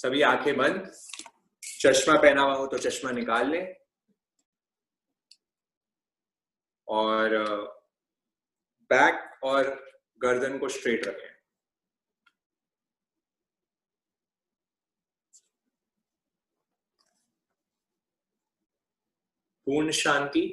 सभी आंखें बंद, चश्मा पहना हुआ हो तो चश्मा निकाल लें और बैक और गर्दन को स्ट्रेट रखें। पूर्ण शांति,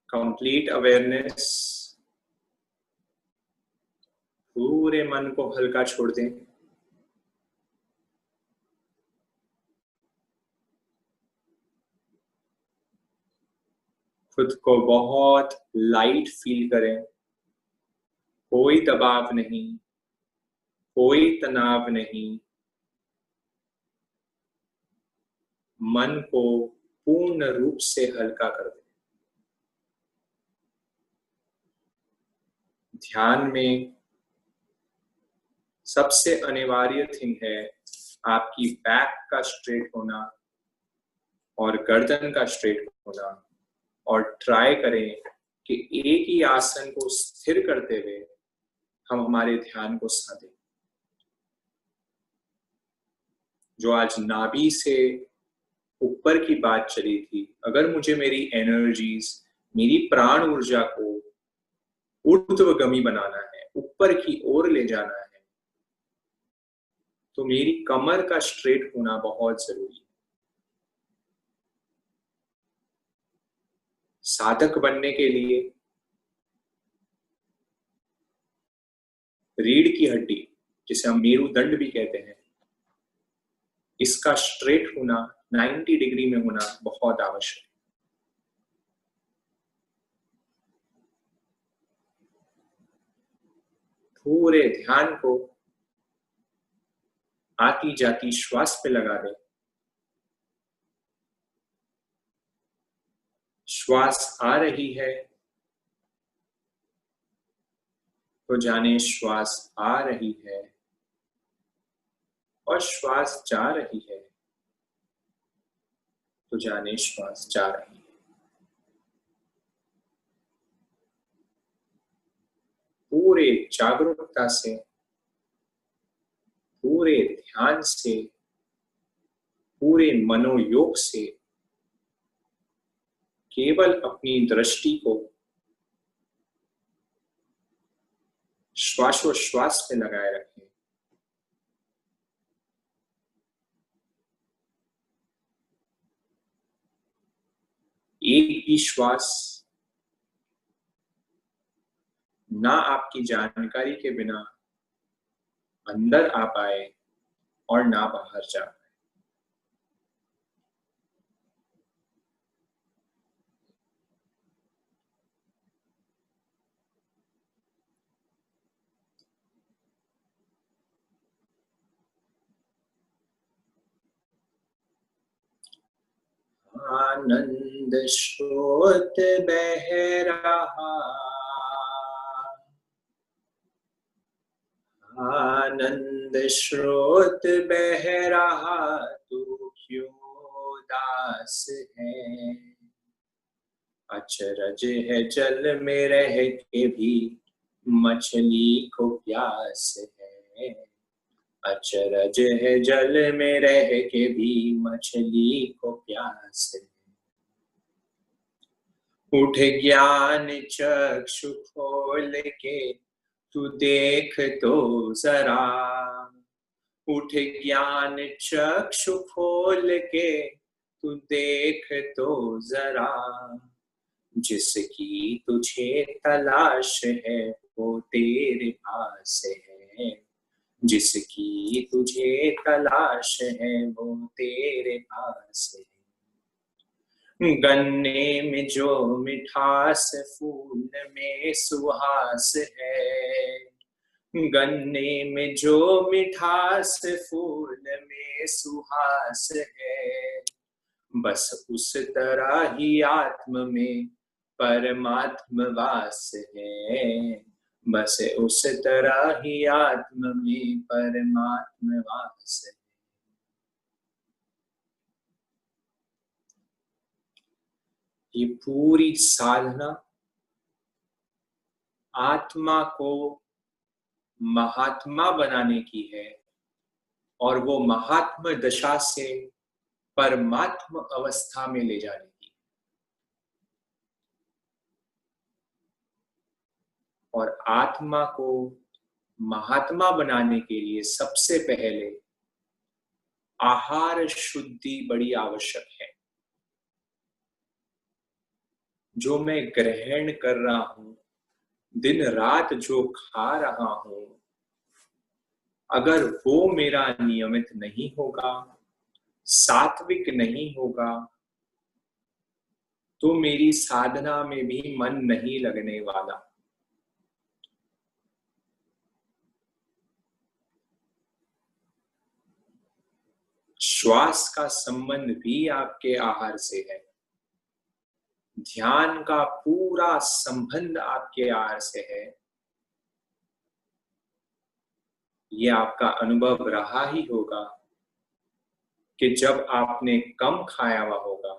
कंप्लीट अवेयरनेस। पूरे मन को हल्का छोड़ दें। खुद को बहुत लाइट फील करें। कोई दबाव नहीं, कोई तनाव नहीं। मन को पूर्ण रूप से हल्का कर दें। ध्यान में सबसे अनिवार्य थिंग है आपकी बैक का स्ट्रेट होना और गर्दन का स्ट्रेट होना। और ट्राई करें कि एक ही आसन को स्थिर करते हुए हम हमारे ध्यान को साधें। जो आज नाभि से ऊपर की बात चली थी, अगर मुझे मेरी एनर्जीज, मेरी प्राण ऊर्जा को ऊर्ध्वगामी बनाना है, ऊपर की ओर ले जाना है, तो मेरी कमर का स्ट्रेट होना बहुत जरूरी है। साधक बनने के लिए रीढ़ की हड्डी, जिसे हम मेरुदंड भी कहते हैं, इसका स्ट्रेट होना 90 डिग्री में होना बहुत आवश्यक है। पूरे ध्यान को आती जाती श्वास पे लगा दें। श्वास आ रही है तो जाने श्वास आ रही है, और श्वास जा रही है तो जाने श्वास जा रही है। पूरे जागरूकता से, पूरे ध्यान से, पूरे मनोयोग से केवल अपनी दृष्टि को श्वासोश्वास पे लगाए रखें। एक भी श्वास ना आपकी जानकारी के बिना अंदर आ पाए और ना बाहर जा पाए। आनंद स्रोत बह रहा, आनंद स्रोत बह रहा, तू क्यों उदास है। अचरज है जल में रह के भी मछली को प्यास है। अचरज है जल में रह के भी मछली को प्यास है। उठ ज्ञान चक्षु खोल के तू देख तो जरा। उठ ज्ञान चक्षु खोल के तू देख तो जरा। जिसकी तुझे तलाश है वो तेरे पास है। जिसकी तुझे तलाश है वो तेरे पास है। गन्ने में जो मिठास फूल में सुहास है। गन्ने में जो मिठास फूल में सुहास है। बस उस तरह ही आत्म में परमात्म वास है। बस उस तरह ही आत्म में परमात्म वास है। ये पूरी साधना आत्मा को महात्मा बनाने की है और वो महात्मा दशा से परमात्मा अवस्था में ले जाने की। और आत्मा को महात्मा बनाने के लिए सबसे पहले आहार शुद्धि बड़ी आवश्यक है। जो मैं ग्रहण कर रहा हूं, दिन रात जो खा रहा हूं, अगर वो मेरा नियमित नहीं होगा, सात्विक नहीं होगा, तो मेरी साधना में भी मन नहीं लगने वाला। श्वास का संबंध भी आपके आहार से है। ध्यान का पूरा संबंध आपके आहार से है। ये आपका अनुभव रहा ही होगा कि जब आपने कम खाया हुआ होगा,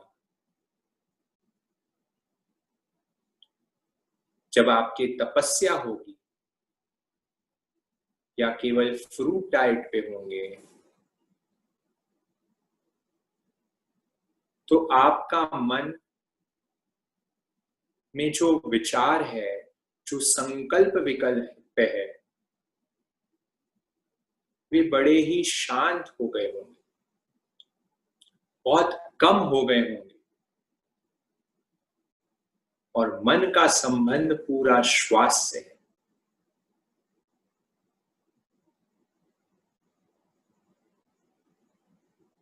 जब आपकी तपस्या होगी या केवल फ्रूट डाइट पे होंगे, तो आपका मन में जो विचार है, जो संकल्प विकल्प है, वे बड़े ही शांत हो गए होंगे, बहुत कम हो गए होंगे और मन का संबंध पूरा श्वास से है।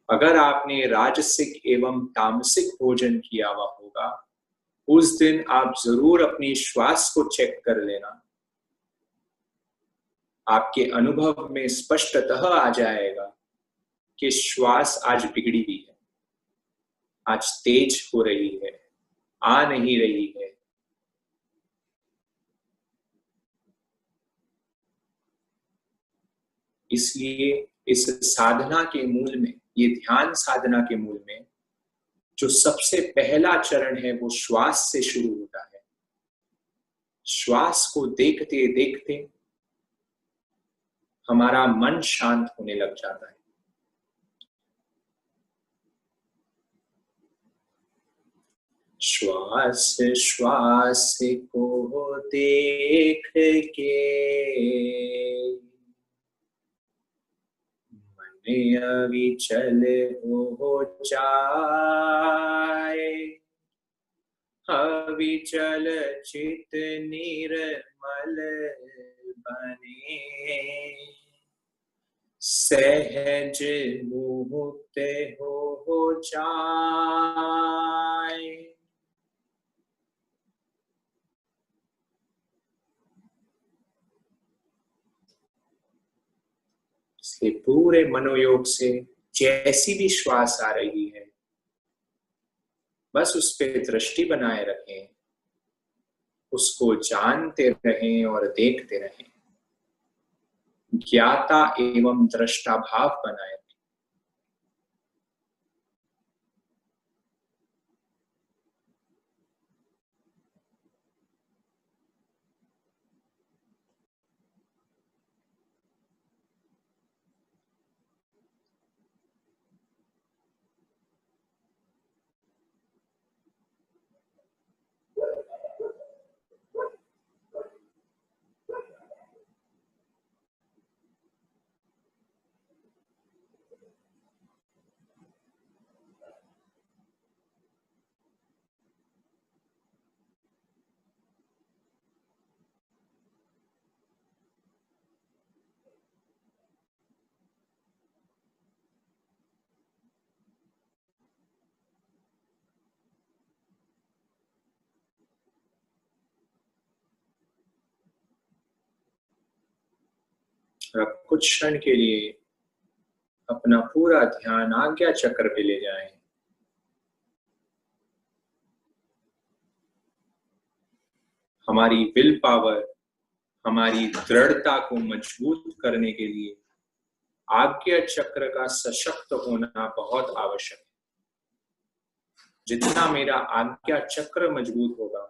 अगर आपने राजसिक एवं तामसिक भोजन किया हुआ होगा, उस दिन आप जरूर अपनी श्वास को चेक कर लेना। आपके अनुभव में स्पष्टतः आ जाएगा कि श्वास आज बिगड़ी हुई है, आज तेज हो रही है, आ नहीं रही है। इसलिए इस साधना के मूल में, ये ध्यान साधना के मूल में जो सबसे पहला चरण है वो श्वास से शुरू होता है। श्वास को देखते देखते हमारा मन शांत होने लग जाता है। श्वास श्वास को देख के मन अविचल हो जाए, अविचल चित निर्मल बने, सहज मुक्त हो जाए। इसलिए पूरे मनोयोग से जैसी भी श्वास आ रही है, बस उस पर दृष्टि बनाए रखें, उसको जानते रहें और देखते रहें। ज्ञाता एवं दृष्टा भाव बनाए। और अब कुछ क्षण के लिए अपना पूरा ध्यान आज्ञा चक्र पे ले जाएं। हमारी विल पावर, हमारी दृढ़ता को मजबूत करने के लिए आज्ञा चक्र का सशक्त होना बहुत आवश्यक है। जितना मेरा आज्ञा चक्र मजबूत होगा,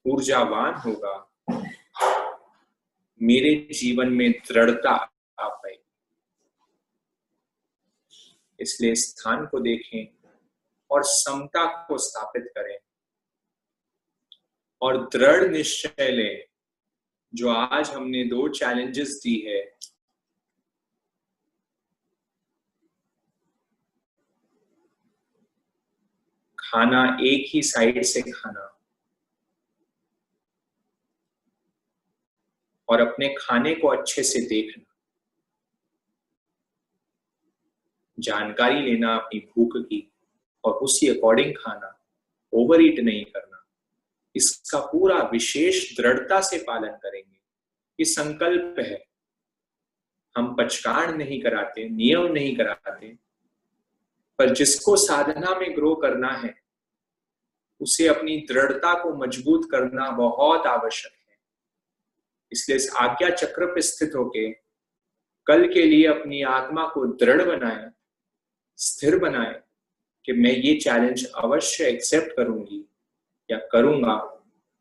ऊर्जावान होगा, मेरे जीवन में दृढ़ता आ पाएगी। इसलिए स्थान को देखें और समता को स्थापित करें और दृढ़ निश्चय लें। जो आज हमने 2 चैलेंजेस दी है, खाना एक ही साइड से खाना और अपने खाने को अच्छे से देखना, जानकारी लेना अपनी भूख की और उसी अकॉर्डिंग खाना, ओवर ईट नहीं करना, इसका पूरा विशेष दृढ़ता से पालन करेंगे। ये संकल्प है, हम पचकाण नहीं कराते, नियम नहीं कराते, पर जिसको साधना में ग्रो करना है उसे अपनी दृढ़ता को मजबूत करना बहुत आवश्यक है। इसलिए इस आज्ञा चक्र पे स्थित होके कल के लिए अपनी आत्मा को दृढ़ बनाए, स्थिर बनाए कि मैं ये चैलेंज अवश्य एक्सेप्ट करूंगी या करूंगा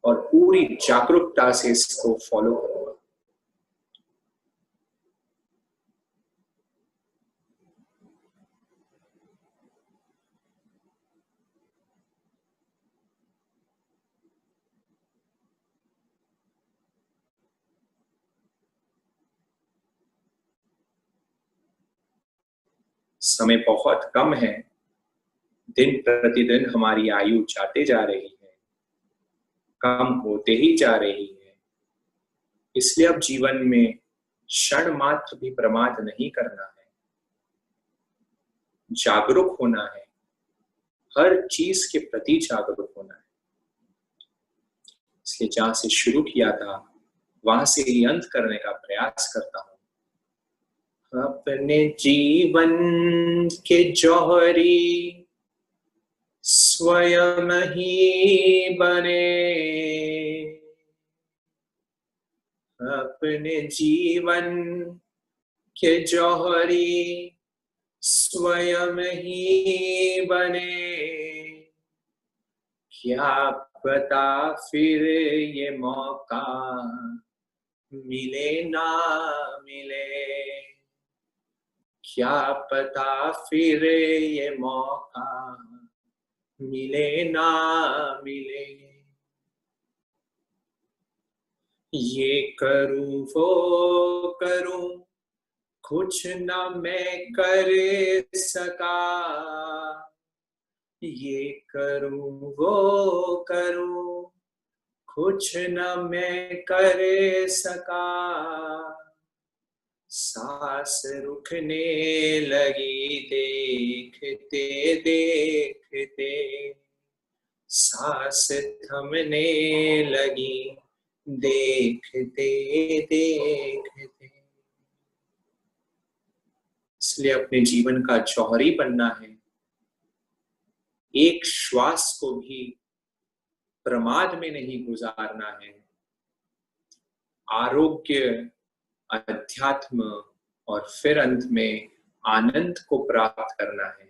और पूरी जागरूकता से इसको फॉलो करूंगा। समय बहुत कम है, दिन प्रतिदिन हमारी आयु जाते जा रही है, कम होते ही जा रही है। इसलिए अब जीवन में क्षण मात्र भी प्रमाद नहीं करना है, जागरूक होना है, हर चीज के प्रति जागरूक होना है। इसलिए जहां से शुरू किया था वहां से ही अंत करने का प्रयास करता हूं। अपने जीवन के जौहरी स्वयं ही बने, अपने जीवन के जौहरी स्वयं ही बने। क्या पता फिर ये मौका मिले ना मिले, क्या पता फिर ये मौका मिले ना मिले। ये करूं वो करूं कुछ ना मैं कर सका, ये करूं वो करूं कुछ न मैं कर सका। सांस रुकने लगी देखते देखते, सांस थमने लगी देखते देखते। इसलिए अपने जीवन का जौहरी बनना है, एक श्वास को भी प्रमाद में नहीं गुजारना है, आरोग्य, अध्यात्म और फिर अंत में आनंद को प्राप्त करना है।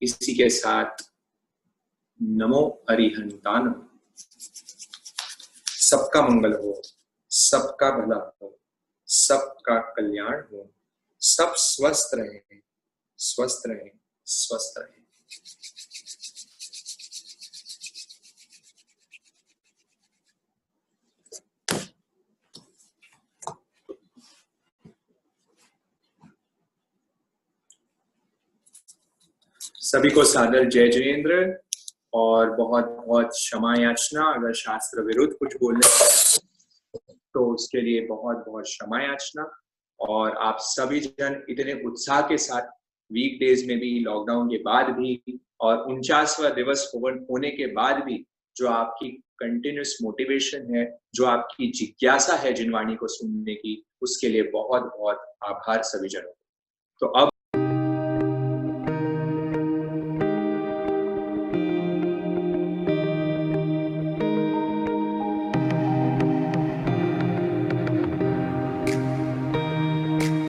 इसी के साथ नमो अरिहंतान। सबका मंगल हो, सबका भला हो, सबका कल्याण हो, सब स्वस्थ रहें, स्वस्थ रहें, स्वस्थ रहें। सभी को सादर जय जयेंद्र और बहुत बहुत क्षमा याचना। अगर शास्त्र विरुद्ध कुछ बोलने तो उसके लिए बहुत बहुत क्षमा याचना। और आप सभी जन इतने उत्साह के साथ वीकडेज में भी, लॉकडाउन के बाद भी और 49वां दिवस होने के बाद भी जो आपकी कंटिन्यूस मोटिवेशन है, जो आपकी जिज्ञासा है जिनवाणी को सुनने की, उसके लिए बहुत बहुत आभार सभी जनों। तो अब